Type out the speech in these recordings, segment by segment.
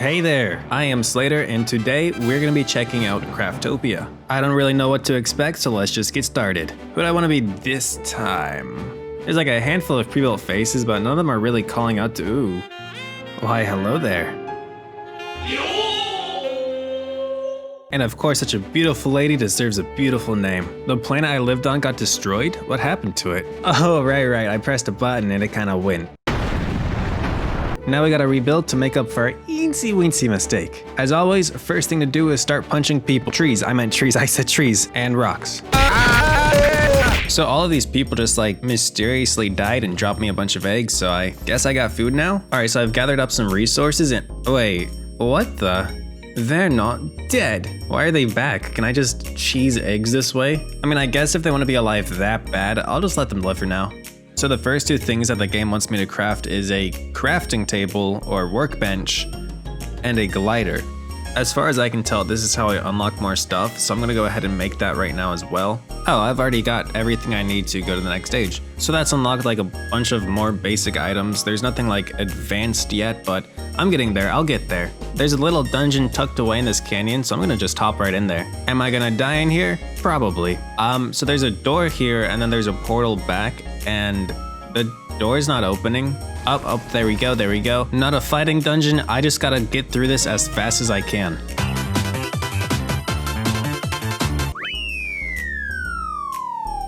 Hey there, I am Sleighter, and today we're gonna be checking out Craftopia. I don't really know what to expect, so let's just get started. Who do I want to be this time? There's like a handful of pre-built faces, but none of them are really calling out to ooh. Why, hello there. And of course, such a beautiful lady deserves a beautiful name. The planet I lived on got destroyed? What happened to it? Oh, right, I pressed a button and it kinda went. Now we gotta rebuild to make up for our eensy-weensy mistake. As always, first thing to do is start punching people. Trees, I meant trees, I said trees, and rocks. So all of these people just like mysteriously died and dropped me a bunch of eggs, so I guess I got food now? Alright, so I've gathered up some resources and wait, what the? They're not dead. Why are they back? Can I just cheese eggs this way? I mean, I guess if they want to be alive that bad, I'll just let them live for now. So the first two things that the game wants me to craft is a crafting table or workbench and a glider. As far as I can tell, this is how I unlock more stuff, so I'm gonna go ahead and make that right now as well. Oh, I've already got everything I need to go to the next stage. So that's unlocked like a bunch of more basic items. There's nothing like advanced yet, but I'm getting there, I'll get there. There's a little dungeon tucked away in this canyon, so I'm gonna just hop right in there. Am I gonna die in here? Probably. So there's a door here, and then there's a portal back, and the door's not opening. Oh, there we go. Not a fighting dungeon, I just gotta get through this as fast as I can.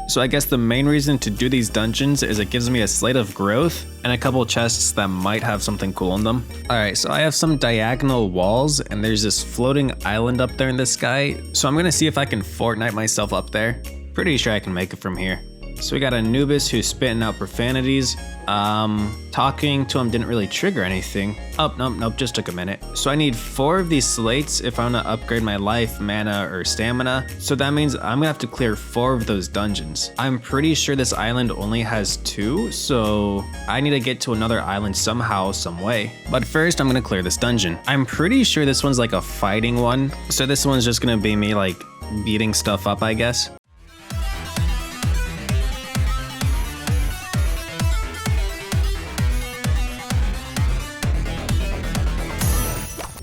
So I guess the main reason to do these dungeons is it gives me a slate of growth and a couple chests that might have something cool in them. Alright, so I have some diagonal walls and there's this floating island up there in the sky. So I'm gonna see if I can Fortnite myself up there. Pretty sure I can make it from here. So we got Anubis who's spitting out profanities. Talking to him didn't really trigger anything. Oh, nope, just took a minute. So I need 4 of these slates if I want to upgrade my life, mana, or stamina. So that means I'm gonna have to clear 4 of those dungeons. I'm pretty sure this island only has 2, so I need to get to another island somehow, some way. But first, I'm gonna clear this dungeon. I'm pretty sure this one's like a fighting one. So this one's just gonna be me like beating stuff up, I guess.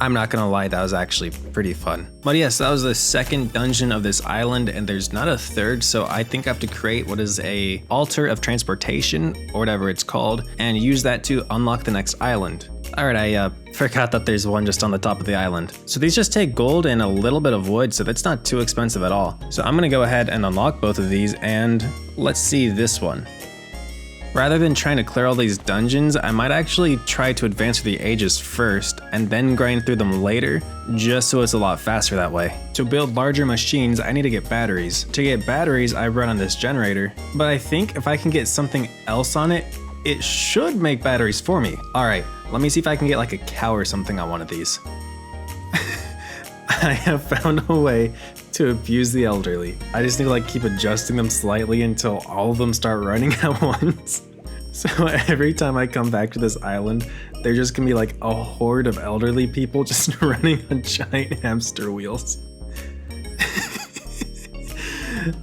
I'm not gonna lie, that was actually pretty fun. But yes, that was the second dungeon of this island, and there's not a third, so I think I have to create what is a altar of transportation, or whatever it's called, and use that to unlock the next island. Alright, I forgot that there's one just on the top of the island. So these just take gold and a little bit of wood, so that's not too expensive at all. So I'm gonna go ahead and unlock both of these, and let's see this one. Rather than trying to clear all these dungeons, I might actually try to advance through the ages first and then grind through them later, just so it's a lot faster that way. To build larger machines, I need to get batteries. To get batteries, I run on this generator, but I think if I can get something else on it, it should make batteries for me. All right, let me see if I can get like a cow or something on one of these. I have found a way to abuse the elderly. I just need to like keep adjusting them slightly until all of them start running at once. So every time I come back to this island, there's just gonna be like a horde of elderly people just running on giant hamster wheels.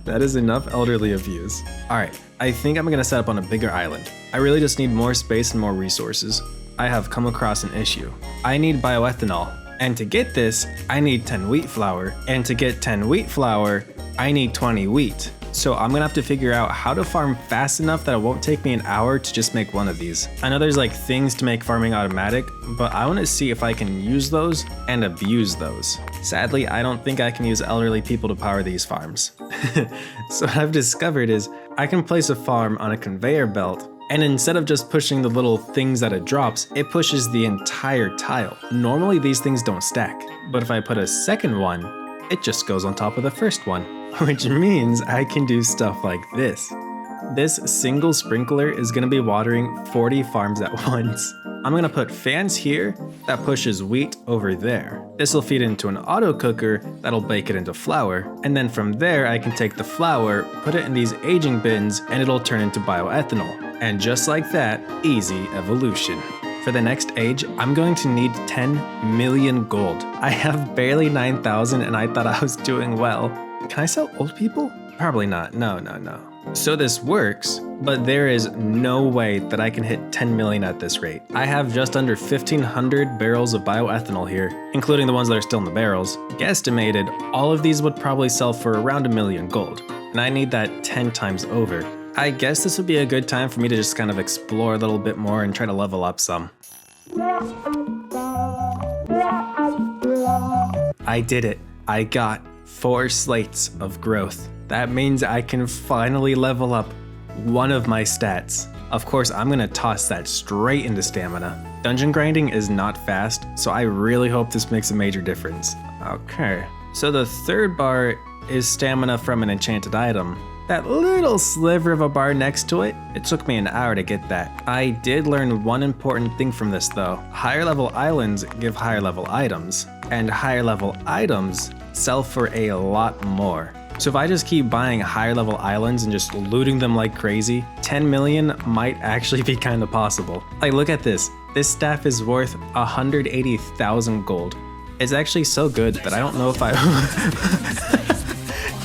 That is enough elderly abuse. Alright, I think I'm gonna set up on a bigger island. I really just need more space and more resources. I have come across an issue. I need bioethanol. And to get this, I need 10 wheat flour. And to get 10 wheat flour, I need 20 wheat. So I'm gonna have to figure out how to farm fast enough that it won't take me an hour to just make one of these. I know there's like things to make farming automatic, but I wanna see if I can use those and abuse those. Sadly, I don't think I can use elderly people to power these farms. So what I've discovered is I can place a farm on a conveyor belt, and instead of just pushing the little things that it drops, it pushes the entire tile. Normally these things don't stack, but if I put a second one, it just goes on top of the first one, which means I can do stuff like this. This single sprinkler is gonna be watering 40 farms at once. I'm gonna put fans here that pushes wheat over there. This will feed into an auto cooker that'll bake it into flour. And then from there, I can take the flour, put it in these aging bins, and it'll turn into bioethanol. And just like that, easy evolution. For the next age, I'm going to need 10 million gold. I have barely 9,000 and I thought I was doing well. Can I sell old people? Probably not, no. So this works, but there is no way that I can hit 10 million at this rate. I have just under 1,500 barrels of bioethanol here, including the ones that are still in the barrels. Guesstimated, all of these would probably sell for around 1 million gold, and I need that 10 times over. I guess this would be a good time for me to just kind of explore a little bit more and try to level up some. I did it. I got 4 slates of growth. That means I can finally level up one of my stats. Of course, I'm gonna toss that straight into stamina. Dungeon grinding is not fast, so I really hope this makes a major difference. Okay, so the third bar is stamina from an enchanted item. That little sliver of a bar next to it, it took me an hour to get that. I did learn one important thing from this though. Higher level islands give higher level items, and higher level items sell for a lot more. So if I just keep buying higher level islands and just looting them like crazy, 10 million might actually be kind of possible. Like, look at this. This staff is worth 180,000 gold. It's actually so good that I don't know if I...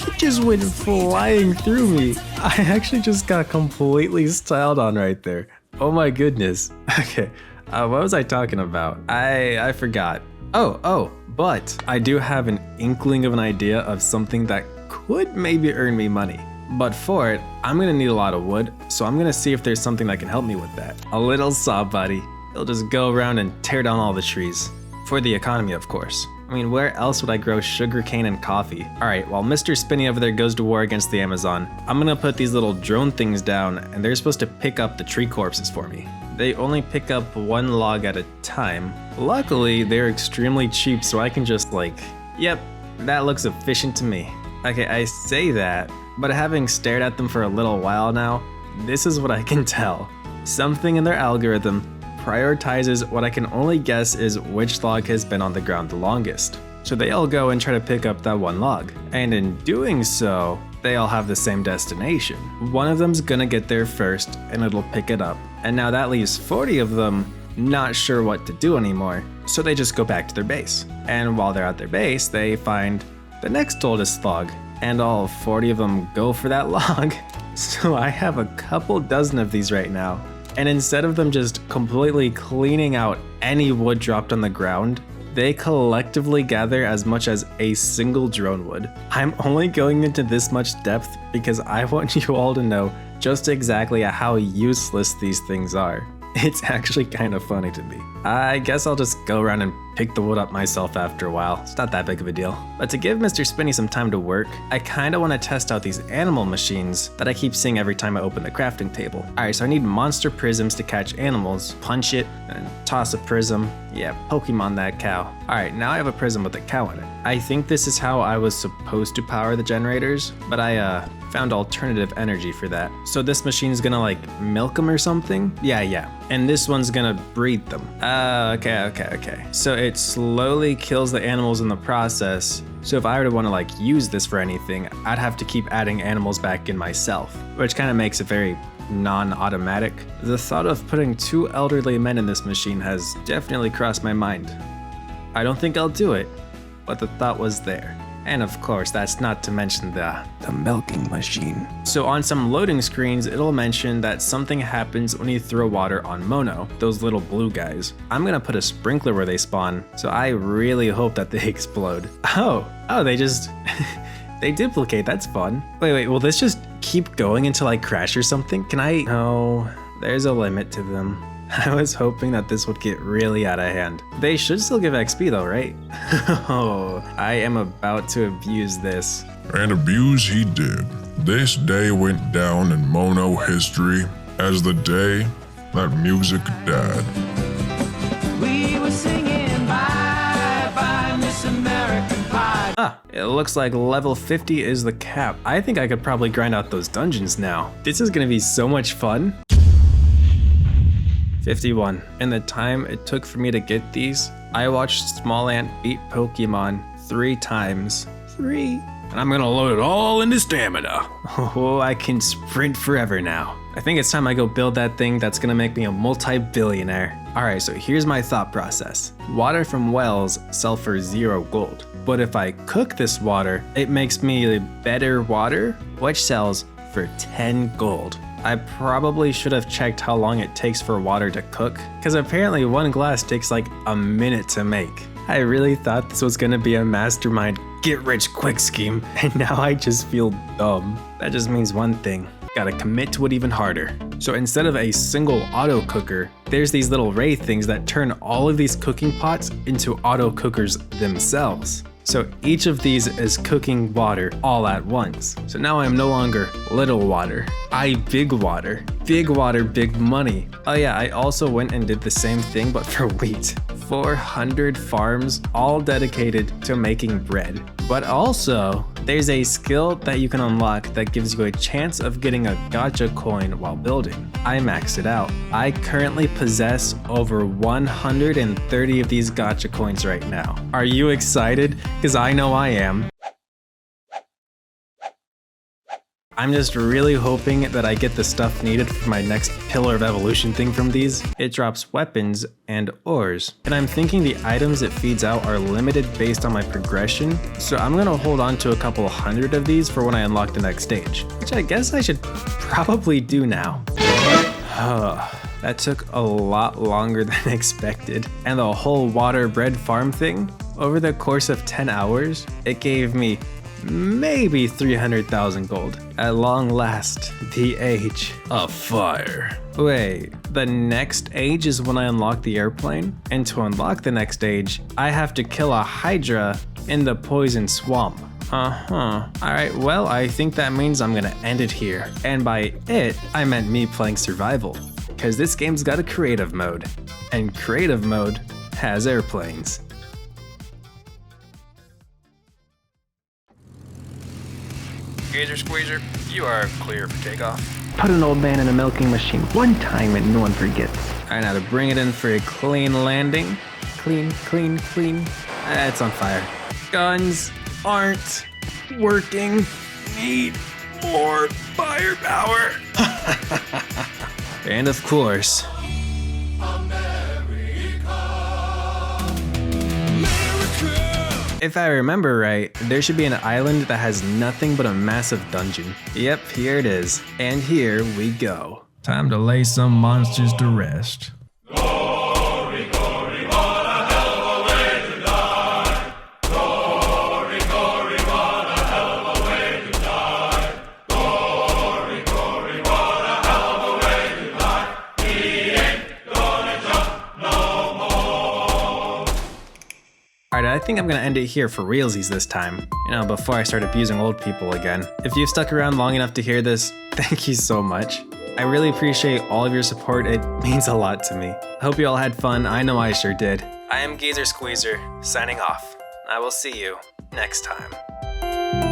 It just went flying through me. I actually just got completely styled on right there. Oh my goodness. Okay, what was I talking about? I forgot. But I do have an inkling of an idea of something that could maybe earn me money. But for it, I'm gonna need a lot of wood, so I'm gonna see if there's something that can help me with that. A little saw buddy. It'll just go around and tear down all the trees. For the economy, of course. I mean, where else would I grow sugarcane and coffee? Alright, while Mr. Spinny over there goes to war against the Amazon, I'm gonna put these little drone things down, and they're supposed to pick up the tree corpses for me. They only pick up 1 log at a time. Luckily, they're extremely cheap, so I can just yep, that looks efficient to me. Okay, I say that, but having stared at them for a little while now, this is what I can tell. Something in their algorithm prioritizes what I can only guess is which log has been on the ground the longest. So they all go and try to pick up that 1 log. And in doing so, they all have the same destination. One of them's gonna get there first and it'll pick it up. And now that leaves 40 of them not sure what to do anymore. So they just go back to their base. And while they're at their base, they find the next oldest log, and all 40 of them go for that log. So I have a couple dozen of these right now, and instead of them just completely cleaning out any wood dropped on the ground, they collectively gather as much as a single drone would. I'm only going into this much depth because I want you all to know just exactly how useless these things are. It's actually kind of funny to me. I guess I'll just go around and pick the wood up myself after a while. It's not that big of a deal. But to give Mr. Spinny some time to work, I kind of want to test out these animal machines that I keep seeing every time I open the crafting table. Alright, so I need monster prisms to catch animals, punch it, and toss a prism. Yeah, Pokemon that cow. Alright, now I have a prism with a cow in it. I think this is how I was supposed to power the generators, but I found alternative energy for that. So this machine's gonna milk them or something? Yeah. And this one's gonna breed them. Okay. So it slowly kills the animals in the process. So if I were to want to use this for anything, I'd have to keep adding animals back in myself, which kind of makes it very non-automatic. The thought of putting 2 elderly men in this machine has definitely crossed my mind. I don't think I'll do it, but the thought was there. And of course, that's not to mention the milking machine. So on some loading screens, it'll mention that something happens when you throw water on Mono, those little blue guys. I'm gonna put a sprinkler where they spawn, so I really hope that they explode. Oh, they just, they duplicate, that's fun. Wait, will this just keep going until I crash or something? Can I? No, there's a limit to them. I was hoping that this would get really out of hand. They should still give XP though, right? Oh, I am about to abuse this. And abuse he did. This day went down in Mono history as the day that music died. We were singing Bye Bye Miss American Pie. It looks like level 50 is the cap. I think I could probably grind out those dungeons now. This is gonna be so much fun. 51. In the time it took for me to get these, I watched Small Ant beat Pokemon 3 times. 3? And I'm gonna load it all into stamina. Oh, I can sprint forever now. I think it's time I go build that thing that's gonna make me a multi-billionaire. Alright, so here's my thought process. Water from wells sell for 0 gold. But if I cook this water, it makes me better water, which sells for 10 gold. I probably should have checked how long it takes for water to cook, because apparently one glass takes like a minute to make. I really thought this was gonna be a mastermind get-rich-quick scheme, and now I just feel dumb. That just means one thing. Gotta commit to it even harder. So instead of a single auto cooker, there's these little ray things that turn all of these cooking pots into auto cookers themselves. So each of these is cooking water all at once. So now I'm no longer little water, big water. Big water, big money. Oh yeah, I also went and did the same thing but for wheat. 400 farms all dedicated to making bread. But also, there's a skill that you can unlock that gives you a chance of getting a gacha coin while building. I maxed it out. I currently possess over 130 of these gacha coins right now. Are you excited? Because I know I am. I'm just really hoping that I get the stuff needed for my next Pillar of Evolution thing from these. It drops weapons and ores, and I'm thinking the items it feeds out are limited based on my progression, so I'm gonna hold on to a couple hundred of these for when I unlock the next stage, which I guess I should probably do now. That took a lot longer than expected, and the whole water bread farm thing, over the course of 10 hours, it gave me maybe 300,000 gold. At long last, the age of fire. Wait, the next age is when I unlock the airplane? And to unlock the next age, I have to kill a Hydra in the poison swamp. Alright, well, I think that means I'm gonna end it here. And by it, I meant me playing survival. Because this game's got a creative mode. And creative mode has airplanes. Gazer Squeezer, you are clear for takeoff. Put an old man in a milking machine one time and no one forgets. Alright, now to bring it in for a clean landing. Clean, clean, clean. It's on fire. Guns aren't working. Need more firepower. And of course, if I remember right, there should be an island that has nothing but a massive dungeon. Yep, here it is. And here we go. Time to lay some monsters to rest. Glory, glory, what a hell of a way to die. Glory, glory, what a hell of a way to die. Glory, glory, what a hell of a way to die. He ain't gonna jump no more. Alright, I think I'm gonna end it here for realsies this time. You know, before I start abusing old people again. If you've stuck around long enough to hear this, thank you so much. I really appreciate all of your support, it means a lot to me. I hope you all had fun, I know I sure did. I am Gazer Squeezer, signing off. I will see you next time.